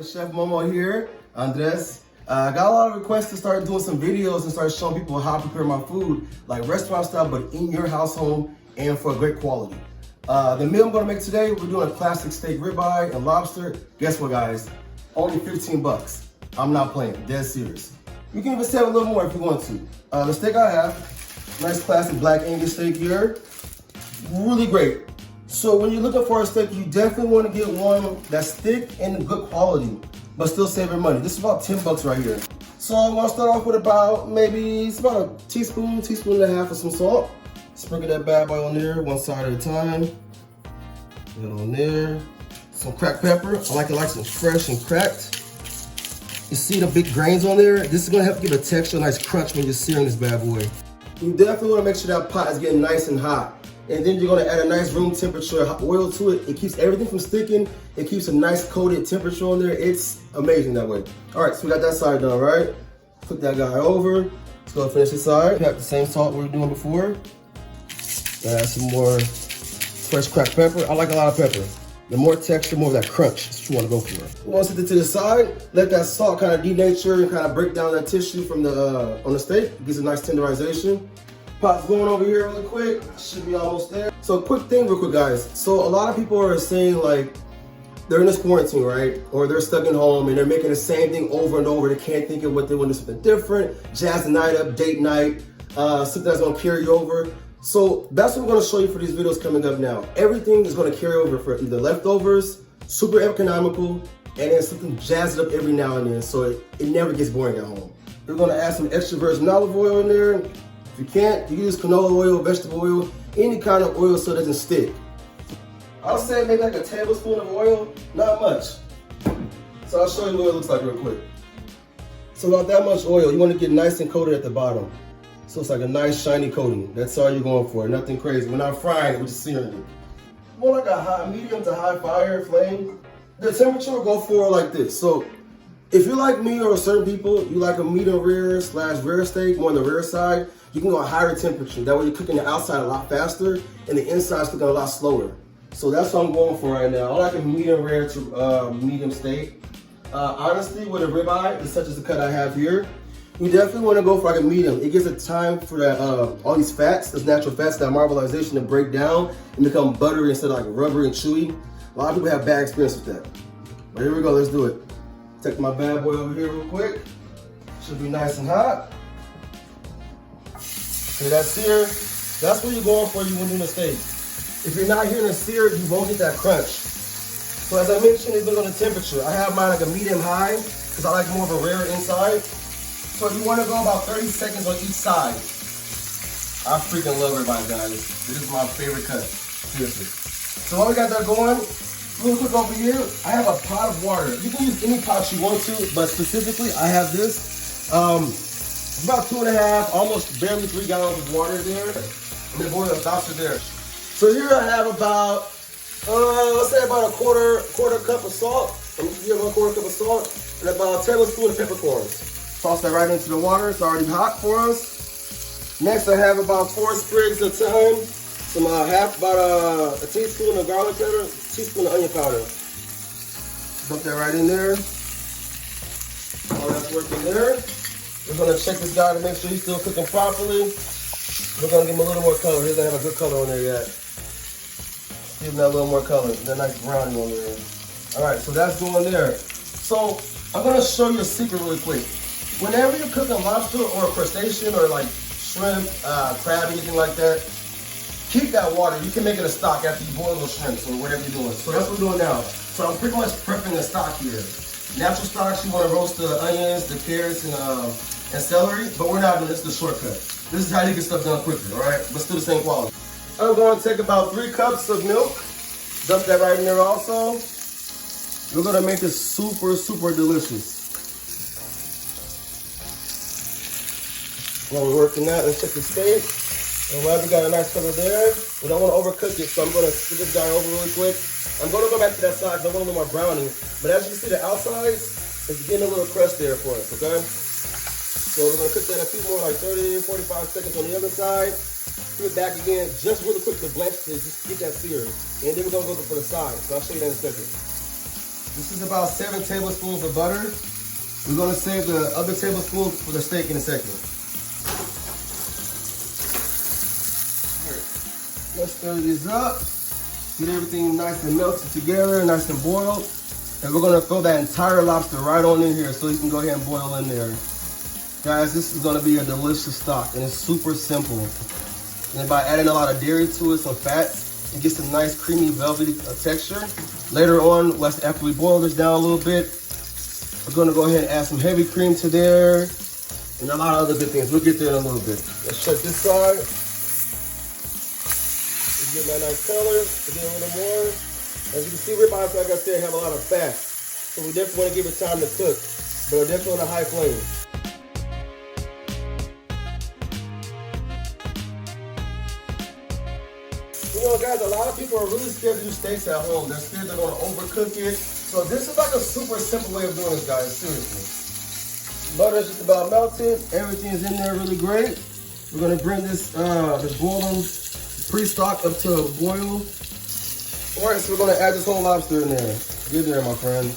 It's Chef Momo here, Andres. I got a lot of requests to start doing some videos and start showing people how to prepare my food, like restaurant style, but in your household and for great quality. The meal I'm gonna make today, we're doing a classic steak ribeye and lobster. Guess what, guys? Only 15 bucks. I'm not playing, dead serious. You can even save a little more if you want to. The steak I have, nice classic black Angus steak here. Really great. So when you're looking for a steak, you definitely want to get one that's thick and good quality, but still saving money. This is about 10 bucks right here. So I'm gonna start off with it's about a teaspoon and a half of some salt. Sprinkle that bad boy on there, one side at a time. Get on there. Some cracked pepper. I like it like some fresh and cracked. You see the big grains on there? This is gonna help give a texture, a nice crunch when you're searing this bad boy. You definitely wanna make sure that pot is getting nice and hot. And then you're gonna add a nice room temperature oil to it. It keeps everything from sticking. It keeps a nice coated temperature on there. It's amazing that way. All right, so we got that side done, right? Flip that guy over. Let's go finish this side. We have the same salt we were doing before. Add some more fresh cracked pepper. I like a lot of pepper. The more texture, more of that crunch. That's what you wanna go for. Once it to the side, let that salt kind of denature and kind of break down that tissue from the on the steak. It gives a nice tenderization. Pot's going over here really quick. Should be almost there. So quick thing real quick, guys. So a lot of people are saying like, they're in this quarantine, right? Or they're stuck at home and they're making the same thing over and over. They can't think of what they want to do something different. Jazz the night up, date night, something that's gonna carry you over. So that's what I'm gonna show you for these videos coming up now. Everything is gonna carry over for either leftovers, super economical, and then something jazz it up every now and then so it never gets boring at home. We're gonna add some extra virgin olive oil in there. If you can't, you can use canola oil, vegetable oil, any kind of oil so it doesn't stick. I'll say maybe like a tablespoon of oil, not much. So I'll show you what it looks like real quick. So about that much oil, you want to get nice and coated at the bottom. So it's like a nice shiny coating. That's all you're going for, nothing crazy. We're not frying it, we're just searing it. More like a medium to high fire flame. The temperature will go for like this. So if you're like me or certain people, you like a medium rare / rare steak, more on the rare side, you can go a higher temperature. That way you're cooking the outside a lot faster and the inside's cooking a lot slower. So that's what I'm going for right now. I like a medium rare to medium steak. Honestly, with a ribeye, such as the cut I have here, you definitely want to go for like a medium. It gives it time for that all these fats, those natural fats, that marbleization to break down and become buttery instead of like rubbery and chewy. A lot of people have bad experience with that. But here we go, let's do it. Take my bad boy over here real quick. Should be nice and hot. Okay, that's seared. That's what you're going for when doing a steak. If you're not hearing a sear, you won't get that crunch. So as I mentioned, it's on the temperature. I have mine like a medium high because I like more of a rare inside. So you want to go about 30 seconds on each side. I freaking love ribeye, guys. This is my favorite cut, seriously. So while we got that going, real quick over here, I have a pot of water. You can use any pot you want to, but specifically I have this. It's about 2.5, almost barely 3 gallons of water there. I'm gonna boil the lobster there. So here I have about, let's say about a quarter cup of salt. I'm gonna give 1/4 cup of salt and about a tablespoon of peppercorns. Toss that right into the water. It's already hot for us. Next, I have about 4 sprigs of thyme, some about a teaspoon of garlic powder, teaspoon of onion powder. Dump that right in there. All that's working there. We're gonna check this guy to make sure he's still cooking properly. We're gonna give him a little more color. He doesn't have a good color on there yet. Give him that little more color, that nice browning on there. All right, so that's going there. So I'm gonna show you a secret really quick. Whenever you're cooking lobster or a crustacean or like shrimp, crab, anything like that, keep that water. You can make it a stock after you boil those shrimps or whatever you're doing. So that's what we're doing now. So I'm pretty much prepping the stock here. Natural stocks, you want to roast the onions, the carrots, and celery, but we're not doing this, the shortcut. This is how you get stuff done quicker, all right? But still the same quality. I'm going to take about 3 cups of milk, dump that right in there also. We're going to make this super, super delicious. While we're working that, let's check the steak. All right, we got a nice color there. We don't want to overcook it, so I'm going to flip this guy over really quick. I'm going to go back to that side because I want a little more browning. But as you can see, the outside is getting a little crust there for us, okay? So we're going to cook that a few more, like 30, 45 seconds on the other side. Flip it back again, just really quick to blanch to just get that seared. And then we're going to go for the side. So I'll show you that in a second. This is about 7 tablespoons of butter. We're gonna save the other tablespoon for the steak in a second. All right. Let's stir these up. Get everything nice and melted together, nice and boiled. And we're gonna throw that entire lobster right on in here so you can go ahead and boil in there. Guys, this is gonna be a delicious stock and it's super simple. And by adding a lot of dairy to it, some fats, it gets a nice creamy velvety texture. Later on, after we boil this down a little bit, we're gonna go ahead and add some heavy cream to there and a lot of other good things. We'll get there in a little bit. Let's check this side. Let's get that nice color, get a little more. As you can see, ribeyes, like I said, have a lot of fat. So we definitely wanna give it time to cook, but we're definitely on a high flame. You know, guys, a lot of people are really scared to do steaks at home. They're scared they're going to overcook it. So this is like a super simple way of doing this, guys, seriously. Butter's just about melted. Everything is in there really great. We're going to bring this boiling pre-stock up to a boil. All right, so we're going to add this whole lobster in there. Get there, my friend.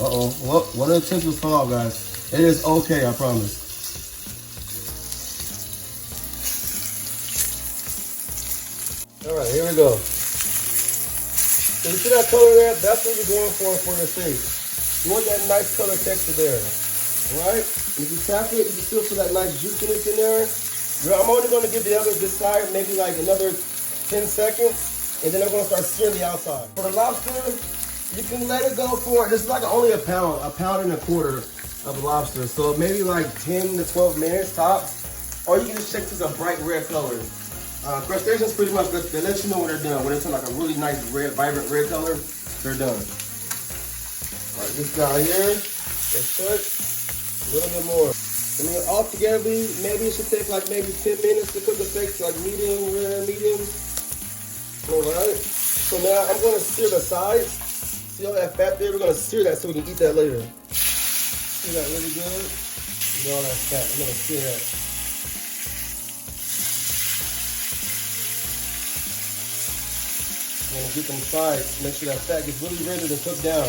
Uh-oh. Well, one of the tips was fall, guys. It is okay, I promise. All right, here we go. So you see that color there? That's what you're going for your steak. You want that nice color texture there. All right? If you tap it, you can still feel that nice juiciness in there. I'm only going to give this side maybe like another 10 seconds, and then I'm going to start searing the outside. For the lobster, you can let it go for, this is like only a pound and a quarter of lobster. So maybe like 10 to 12 minutes tops, or you can just check to some bright red color. Crustaceans pretty much, they let you know when they're done. When it's in like a really nice red, vibrant red color, they're done. All right, this guy here, let's check. A little bit more. I mean, altogether, maybe it should take like maybe 10 minutes to cook the steak, like medium, rare, medium. All right, so now I'm gonna sear the sides. See all that fat there? We're gonna sear that so we can eat that later. Sear that really good. Get all that fat, I'm gonna sear that. I'm gonna get them sides, make sure that fat gets really ready to cook down.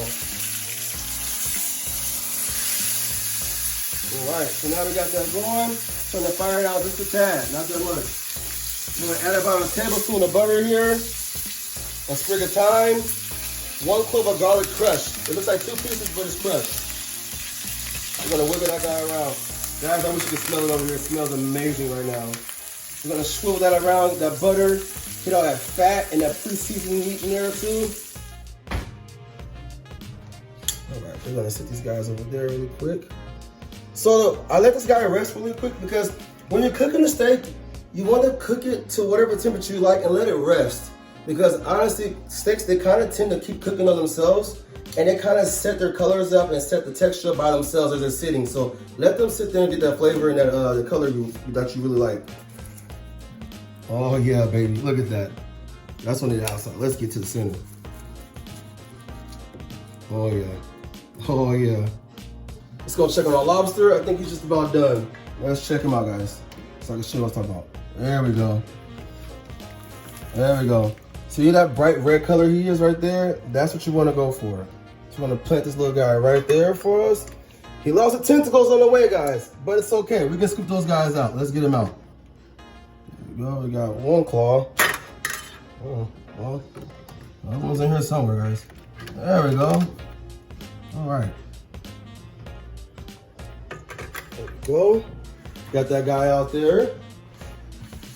All right, so now we got that going. Turn the fire down just a tad, not that much. I'm gonna add about a tablespoon of butter here, a sprig of thyme, 1 clove of garlic crushed. It looks like 2 pieces, but it's crushed. I'm gonna wiggle that guy around. Guys, I wish you could smell it over here. It smells amazing right now. We're gonna swivel that around, that butter. Get all that fat and that pre-seasoned meat in there too. All right, we're gonna set these guys over there really quick. So I let this guy rest really quick because when you're cooking the steak, you want to cook it to whatever temperature you like and let it rest. Because honestly, steaks, they kind of tend to keep cooking on themselves and they kind of set their colors up and set the texture by themselves as they're sitting. So let them sit there and get that flavor and that the color that you really like. Oh yeah, baby, look at that. That's on the outside. Let's get to the center. Oh yeah, oh yeah. Let's go check on our lobster. I think he's just about done. Let's check him out, guys, so I can show you what I'm talking about. There we go. There we go. See that bright red color he is right there? That's what you want to go for. So you want to plant this little guy right there for us. He lost the tentacles on the way, guys, but it's okay. We can scoop those guys out. Let's get him out. We got 1 claw. Oh, well, that one's in here somewhere, guys. There we go. All right. There we go. Got that guy out there.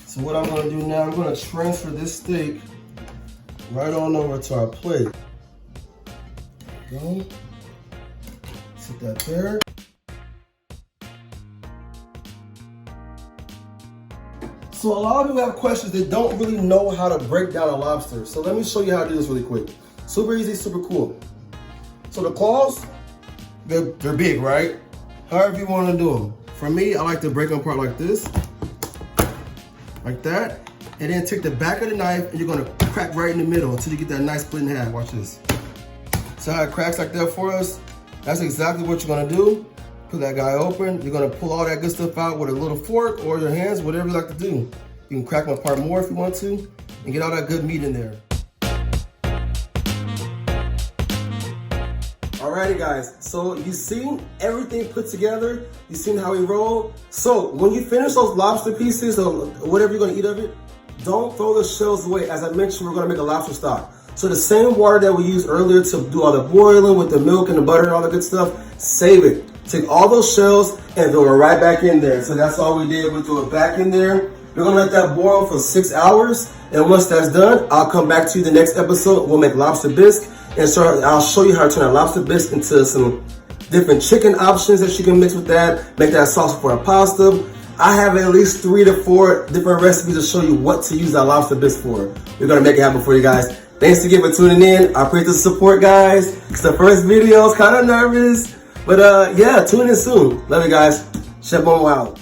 So what I'm gonna do now, I'm gonna transfer this steak right on over to our plate. There we go. Sit that there. So a lot of people have questions. They don't really know how to break down a lobster. So let me show you how to do this really quick. Super easy, super cool. So the claws, they're big, right? However you want to do them. For me, I like to break them apart like this, like that, and then take the back of the knife and you're gonna crack right in the middle until you get that nice split in half. Watch this. So how it cracks like that for us? That's exactly what you're gonna do. Put that guy open. You're gonna pull all that good stuff out with a little fork or your hands, whatever you like to do. You can crack them apart more if you want to and get all that good meat in there. Alrighty guys, so you seen everything put together, you seen how we roll. So when you finish those lobster pieces or whatever you're gonna eat of it, don't throw the shells away. As I mentioned, we're gonna make a lobster stock. So the same water that we used earlier to do all the boiling with the milk and the butter and all the good stuff, save it. Take all those shells and throw it right back in there. So that's all we did, we threw it back in there. We're gonna let that boil for 6 hours. And once that's done, I'll come back to you the next episode. We'll make lobster bisque. And so I'll show you how to turn a lobster bisque into some different chicken options that you can mix with that. Make that sauce for a pasta. I have at least 3 to 4 different recipes to show you what to use that lobster bisque for. We're gonna make it happen for you guys. Thanks again for tuning in. I appreciate the support, guys. It's the first video, I was kind of nervous. But yeah, tune in soon. Love you guys. Chef Momo out.